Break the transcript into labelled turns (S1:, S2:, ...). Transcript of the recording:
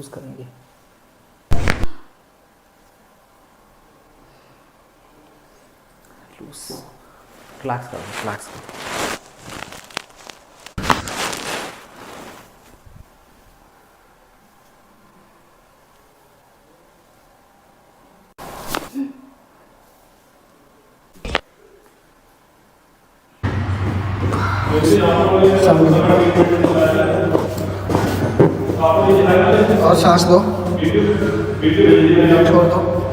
S1: Use करेंगे। Loose relax करो, relax करो। और सांस दो, छोड़ दो।